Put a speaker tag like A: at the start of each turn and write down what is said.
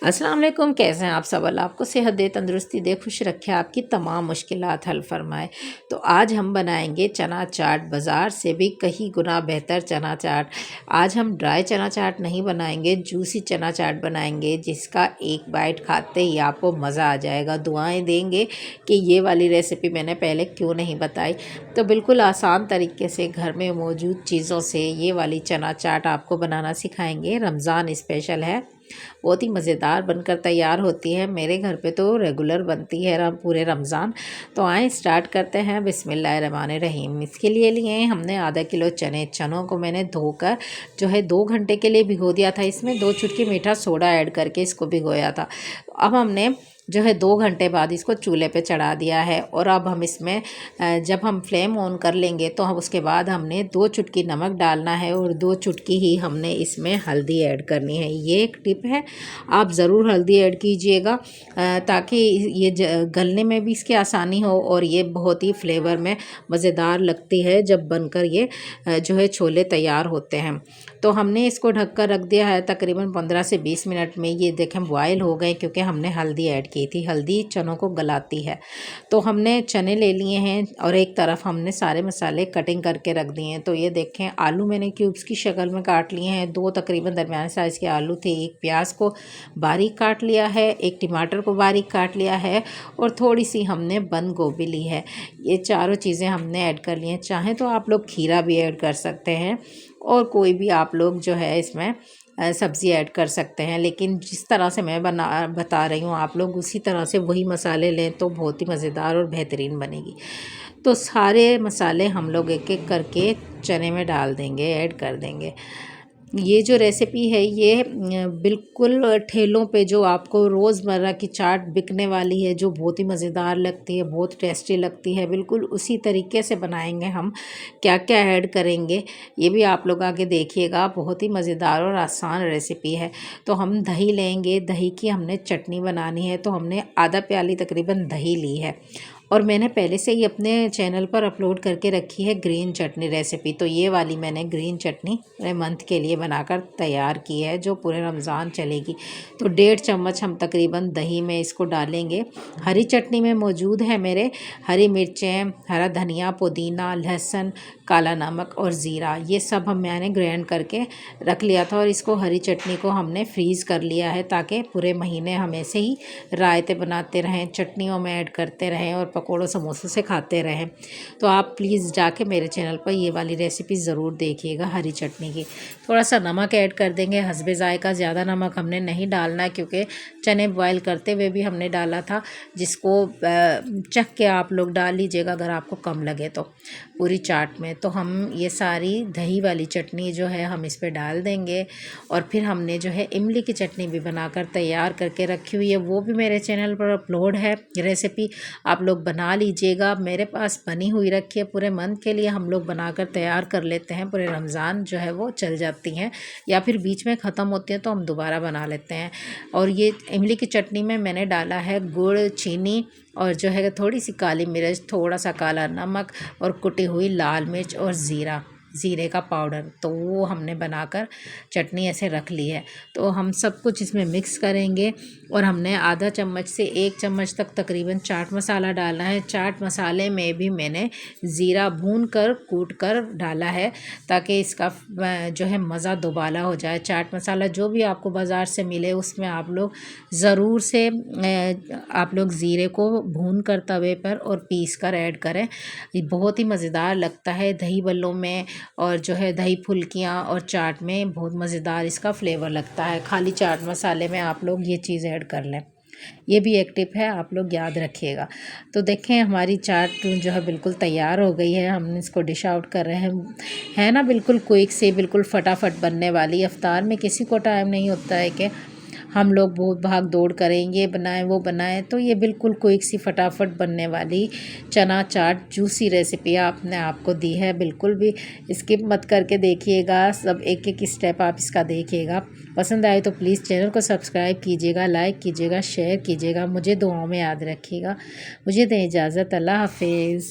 A: अस्सलाम वालेकुम, कैसे हैं आप सब। अल्लाह आपको सेहत दे, तंदुरुस्ती दे, खुश रखे, आपकी तमाम मुश्किलात हल फरमाए। तो आज हम बनाएंगे चना चाट, बाज़ार से भी कहीं गुना बेहतर चना चाट। आज हम ड्राई चना चाट नहीं बनाएंगे, जूसी चना चाट बनाएंगे, जिसका एक बाइट खाते ही आपको मज़ा आ जाएगा। दुआएं देंगे कि ये वाली रेसिपी मैंने पहले क्यों नहीं बताई। तो बिल्कुल आसान तरीके से घर में मौजूद चीज़ों से ये वाली चना चाट आपको बनाना सिखाएंगे। रमज़ान स्पेशल है, बहुत ही मज़ेदार बनकर तैयार होती है। मेरे घर पे तो रेगुलर बनती है पूरे रमज़ान। तो आए स्टार्ट करते हैं। बिस्मिल्लाहिर्रहमानिर्रहीम। इसके लिए हमने आधा किलो चनों को मैंने धोकर जो है 2 घंटे के लिए भिगो दिया था। इसमें 2 चुटकी मीठा सोडा ऐड करके इसको भिगोया था। अब हमने जो है 2 घंटे बाद इसको चूल्हे पे चढ़ा दिया है। और अब हम इसमें जब हम फ्लेम ऑन कर लेंगे तो हम उसके बाद हमने 2 चुटकी नमक डालना है और 2 चुटकी ही हमने इसमें हल्दी ऐड करनी है। ये एक टिप है, आप ज़रूर हल्दी ऐड कीजिएगा ताकि ये गलने में भी इसकी आसानी हो और ये बहुत ही फ्लेवर में मज़ेदार लगती है जब बनकर ये जो है छोले तैयार होते हैं। तो हमने इसको ढक कर रख दिया है तकरीबन 15 से 20 मिनट में। ये देखें बॉयल हो गए क्योंकि हमने हल्दी ऐड की थी। हल्दी चनों को गलाती है। तो हमने चने ले लिए हैं और एक तरफ हमने सारे मसाले कटिंग करके रख दिए हैं। तो ये देखें आलू मैंने क्यूब्स की शक्ल में काट लिए हैं। 2 तकरीबन दरमियाने साइज़ के आलू थे। एक प्याज को बारीक काट लिया है, एक टमाटर को बारीक काट लिया है और थोड़ी सी हमने बंद गोभी ली है। ये चारों चीज़ें हमने ऐड कर ली हैं। चाहें तो आप लोग खीरा भी ऐड कर सकते हैं और कोई भी आप लोग जो है इसमें सब्ज़ी ऐड कर सकते हैं। लेकिन जिस तरह से मैं बता रही हूँ आप लोग उसी तरह से वही मसाले लें तो बहुत ही मज़ेदार और बेहतरीन बनेगी। तो सारे मसाले हम लोग एक एक करके चने में डाल देंगे, ऐड कर देंगे। ये जो रेसिपी है ये बिल्कुल ठेलों पे जो आपको रोज़मर्रा की चाट बिकने वाली है, जो बहुत ही मज़ेदार लगती है, बहुत टेस्टी लगती है, बिल्कुल उसी तरीके से बनाएंगे हम। क्या क्या ऐड करेंगे ये भी आप लोग आगे देखिएगा। बहुत ही मज़ेदार और आसान रेसिपी है। तो हम दही लेंगे, दही की हमने चटनी बनानी है। तो हमने आधा प्याली तकरीबन दही ली है और मैंने पहले से ही अपने चैनल पर अपलोड करके रखी है ग्रीन चटनी रेसिपी। तो ये वाली मैंने ग्रीन चटनी पूरे मंथ के लिए बनाकर तैयार की है जो पूरे रमज़ान चलेगी। तो 1.5 चम्मच हम तकरीबन दही में इसको डालेंगे। हरी चटनी में मौजूद है मेरे हरी मिर्चें, हरा धनिया, पुदीना, लहसुन, काला नमक और ज़ीरा। ये सब मैंने ग्राइंड करके रख लिया था और इसको हरी चटनी को हमने फ्रीज़ कर लिया है ताकि पूरे महीने हम ऐसे ही रायते बनाते रहें, चटनियों में ऐड करते रहें और पकोड़ों समोसों से खाते रहें। तो आप प्लीज़ जाके मेरे चैनल पर ये वाली रेसिपी ज़रूर देखिएगा हरी चटनी की। थोड़ा सा नमक ऐड कर देंगे हस्बे ज़ायका। ज़्यादा नमक हमने नहीं डालना है क्योंकि चने बॉयल करते हुए भी हमने डाला था, जिसको चख के आप लोग डाल लीजिएगा अगर आपको कम लगे तो पूरी चाट में। तो हम ये सारी दही वाली चटनी जो है हम इस पर डाल देंगे। और फिर हमने जो है इमली की चटनी भी बनाकर तैयार करके रखी हुई है, वो भी मेरे चैनल पर अपलोड है रेसिपी, आप लोग बना लीजिएगा। मेरे पास बनी हुई रखी है, पूरे मंथ के लिए हम लोग बनाकर तैयार कर लेते हैं। पूरे रमज़ान जो है वो चल जाती हैं या फिर बीच में ख़त्म होती है तो हम दोबारा बना लेते हैं। और ये इमली की चटनी में मैंने डाला है गुड़, चीनी और जो है थोड़ी सी काली मिर्च, थोड़ा सा काला नमक और कुटी हुई लाल मिर्च और ज़ीरे का पाउडर। तो वो हमने बनाकर चटनी ऐसे रख ली है। तो हम सब कुछ इसमें मिक्स करेंगे और हमने आधा चम्मच से 1 चम्मच तक तकरीबन चाट मसाला डालना है। चाट मसाले में भी मैंने ज़ीरा भून कर कूट कर डाला है ताकि इसका जो है मज़ा दोबाला हो जाए। चाट मसाला जो भी आपको बाज़ार से मिले उसमें आप लोग ज़रूर से आप लोग ज़ीरे को भून कर तवे पर और पीस कर ऐड करें। ये बहुत ही मज़ेदार लगता है दही बल्लों में और जो है दही फुल्कियाँ और चाट में बहुत मज़ेदार इसका फ्लेवर लगता है। खाली चाट मसाले में आप लोग ये चीज़ ऐड कर लें। ये भी एक टिप है, आप लोग याद रखिएगा। तो देखें हमारी चाट जो है बिल्कुल तैयार हो गई है। हम इसको डिश आउट कर रहे हैं। है ना बिल्कुल क्विक से, बिल्कुल फटाफट बनने वाली। इफ्तार में किसी को टाइम नहीं होता है कि हम लोग बहुत भाग दौड़ करें, ये बनाएं वो बनाएं। तो ये बिल्कुल क्विक सी फटाफट बनने वाली चना चाट जूसी रेसिपी आपने आपको दी है। बिल्कुल भी स्किप मत करके देखिएगा, सब एक एक स्टेप आप इसका देखिएगा। पसंद आए तो प्लीज़ चैनल को सब्सक्राइब कीजिएगा, लाइक कीजिएगा, शेयर कीजिएगा। मुझे दुआओं में याद रखिएगा। मुझे दें इजाज़त। अल्लाह हाफिज़।